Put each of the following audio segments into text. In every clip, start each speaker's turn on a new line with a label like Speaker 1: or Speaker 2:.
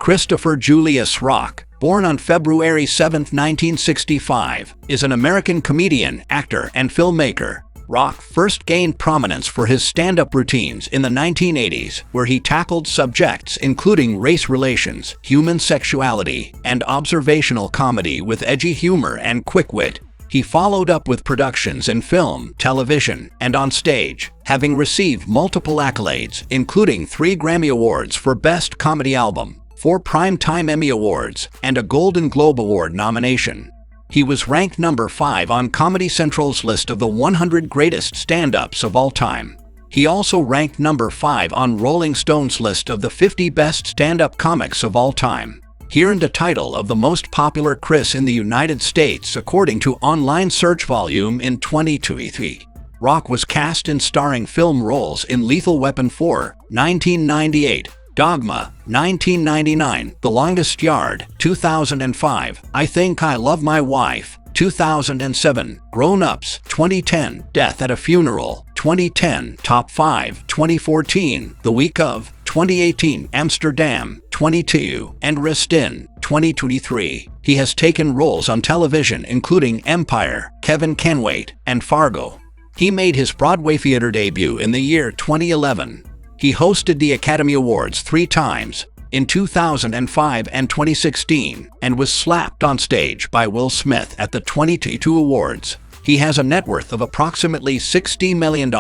Speaker 1: Christopher Julius Rock, born on February 7, 1965, is an American comedian, actor, and filmmaker. Rock first gained prominence for his stand-up routines in the 1980s, where he tackled subjects including race relations, human sexuality, and observational comedy with edgy humor and quick wit. He followed up with productions in film, television, and on stage, having received multiple accolades, including 3 Grammy Awards for Best Comedy Album, 4 Primetime Emmy Awards, and a Golden Globe Award nomination. He was ranked number 5 on Comedy Central's list of the 100 greatest stand-ups of all time. He also ranked number 5 on Rolling Stone's list of the 50 best stand-up comics of all time. He earned the title of the most popular Chris in the United States according to online search volume in 2023. Rock was cast in starring film roles in Lethal Weapon 4, 1998, Dogma, 1999, The Longest Yard, 2005, I Think I Love My Wife, 2007, Grown Ups, 2010, Death at a Funeral, 2010, Top 5, 2014, The Week of, 2018, Amsterdam, 22, and Restin, 2023. He has taken roles on television including Empire, Kevin Can Wait, and Fargo. He made his Broadway theater debut in the year 2011. He hosted the Academy Awards 3 times, in 2005 and 2016, and was slapped on stage by Will Smith at the 2022 Awards. He has a net worth of approximately $60 million.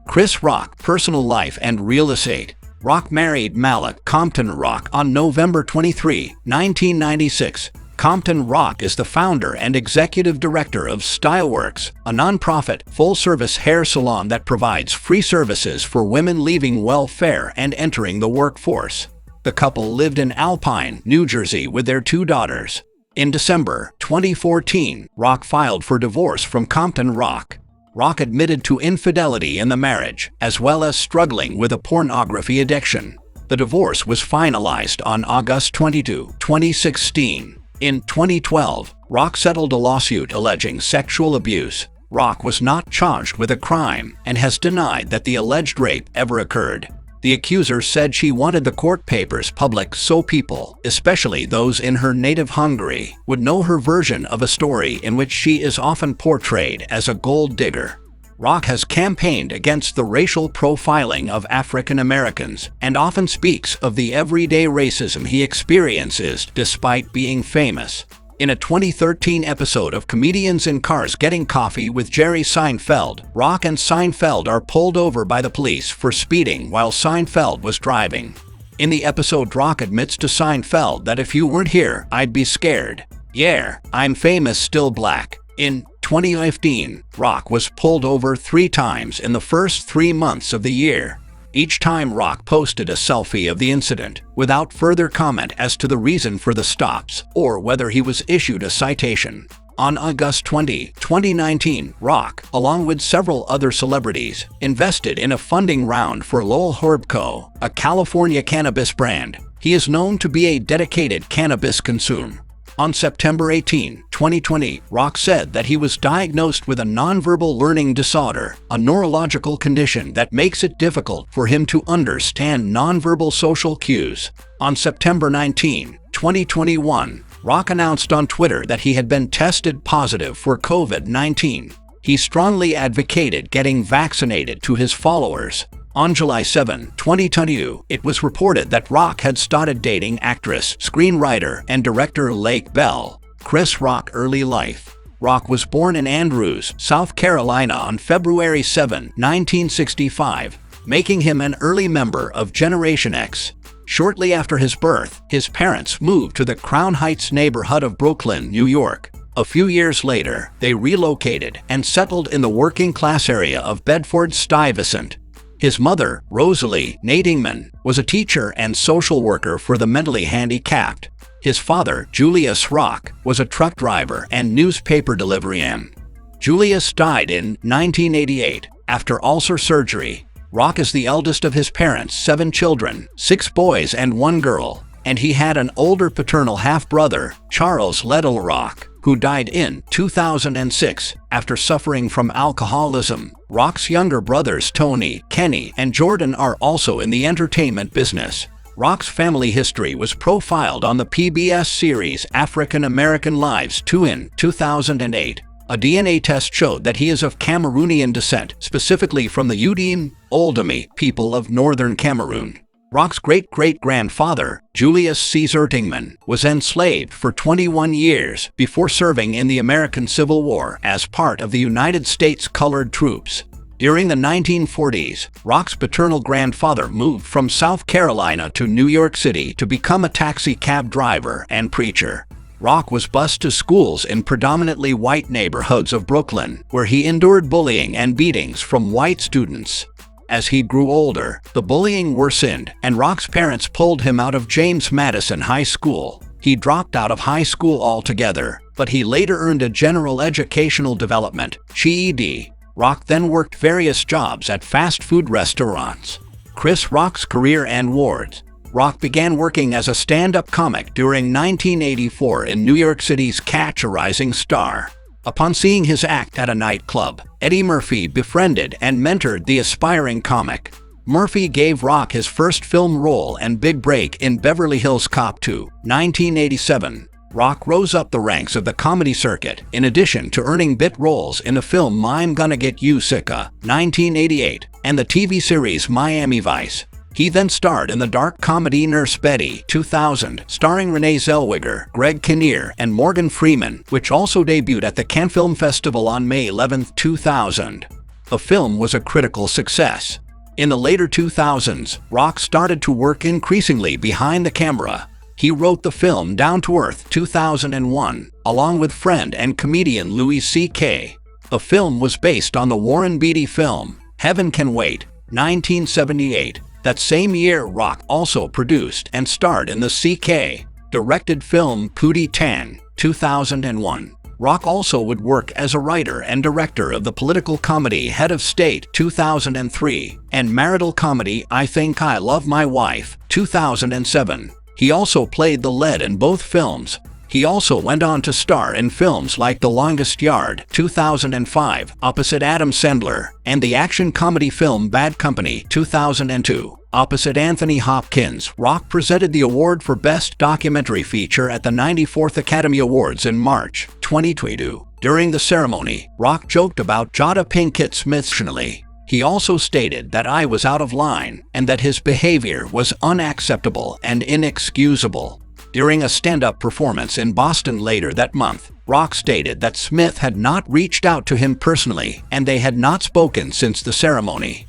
Speaker 1: Chris Rock, personal life and real estate. Rock married Malak Compton Rock on November 23, 1996. Compton Rock is the founder and executive director of Styleworks, a nonprofit, full-service hair salon that provides free services for women leaving welfare and entering the workforce. The couple lived in Alpine, New Jersey with their 2 daughters. In December 2014, Rock filed for divorce from Compton Rock. Rock admitted to infidelity in the marriage, as well as struggling with a pornography addiction. The divorce was finalized on August 22, 2016. In 2012, Rock settled a lawsuit alleging sexual abuse. Rock was not charged with a crime and has denied that the alleged rape ever occurred. The accuser said she wanted the court papers public so people, especially those in her native Hungary, would know her version of a story in which she is often portrayed as a gold digger. Rock has campaigned against the racial profiling of African Americans and often speaks of the everyday racism he experiences despite being famous. In a 2013 episode of Comedians in Cars Getting Coffee with Jerry Seinfeld, Rock and Seinfeld are pulled over by the police for speeding while Seinfeld was driving. In the episode, Rock admits to Seinfeld that if you weren't here, I'd be scared. Yeah, I'm famous, still black. In 2015, Rock was pulled over 3 times in the first 3 months of the year. Each time Rock posted a selfie of the incident, without further comment as to the reason for the stops or whether he was issued a citation. On August 20, 2019, Rock, along with several other celebrities, invested in a funding round for Lowell Herb Co., a California cannabis brand. He is known to be a dedicated cannabis consumer. On September 18, 2020, Rock said that he was diagnosed with a nonverbal learning disorder, a neurological condition that makes it difficult for him to understand nonverbal social cues. On September 19, 2021, Rock announced on Twitter that he had been tested positive for COVID-19. He strongly advocated getting vaccinated to his followers. On July 7, 2022, it was reported that Rock had started dating actress, screenwriter, and director Lake Bell. Chris Rock early life. Rock was born in Andrews, South Carolina on February 7, 1965, making him an early member of Generation X. Shortly after his birth, his parents moved to the Crown Heights neighborhood of Brooklyn, New York. A few years later, they relocated and settled in the working-class area of Bedford-Stuyvesant. His mother, Rosalie Nadingman, was a teacher and social worker for the mentally handicapped. His father, Julius Rock, was a truck driver and newspaper delivery man. Julius died in 1988 after ulcer surgery. Rock is the eldest of his parents' 7 children, 6 boys and 1 girl, and he had an older paternal half-brother, Charles Liddell Rock, who died in 2006 after suffering from alcoholism. Rock's younger brothers Tony, Kenny, and Jordan are also in the entertainment business. Rock's family history was profiled on the PBS series African American Lives 2 in 2008. A DNA test showed that he is of Cameroonian descent, specifically from the Udim Oldami people of northern Cameroon. Rock's great-great-grandfather, Julius Caesar Dingman, was enslaved for 21 years before serving in the American Civil War as part of the United States Colored Troops. During the 1940s, Rock's paternal grandfather moved from South Carolina to New York City to become a taxi cab driver and preacher. Rock was bused to schools in predominantly white neighborhoods of Brooklyn, where he endured bullying and beatings from white students. As he grew older, the bullying worsened, and Rock's parents pulled him out of James Madison High School. He dropped out of high school altogether, but he later earned a General Educational Development (GED). Rock then worked various jobs at fast food restaurants. Chris Rock's career and awards. Rock began working as a stand-up comic during 1984 in New York City's Catch a Rising Star. Upon seeing his act at a nightclub, Eddie Murphy befriended and mentored the aspiring comic. Murphy gave Rock his first film role and big break in Beverly Hills Cop 2, 1987. Rock rose up the ranks of the comedy circuit, in addition to earning bit roles in the film I'm Gonna Get You Sicka, 1988, and the TV series Miami Vice. He then starred in the dark comedy Nurse Betty, 2000, starring Renee Zellweger, Greg Kinnear, and Morgan Freeman, which also debuted at the Cannes Film Festival on May 11, 2000. The film was a critical success. In the later 2000s, Rock started to work increasingly behind the camera. He wrote the film Down to Earth, 2001, along with friend and comedian Louis C.K. The film was based on the Warren Beatty film Heaven Can Wait, 1978. That same year, Rock also produced and starred in the C.K. directed film Pootie Tang, 2001. Rock also would work as a writer and director of the political comedy Head of State, 2003, and marital comedy I Think I Love My Wife, 2007. He also played the lead in both films. He also went on to star in films like The Longest Yard, 2005, opposite Adam Sandler, and the action comedy film Bad Company, 2002, opposite Anthony Hopkins. Rock presented the award for Best Documentary Feature at the 94th Academy Awards in March 2022. During the ceremony, Rock joked about Jada Pinkett Smith's Chanelly. He also stated that I was out of line and that his behavior was unacceptable and inexcusable. During a stand-up performance in Boston later that month, Rock stated that Smith had not reached out to him personally and they had not spoken since the ceremony.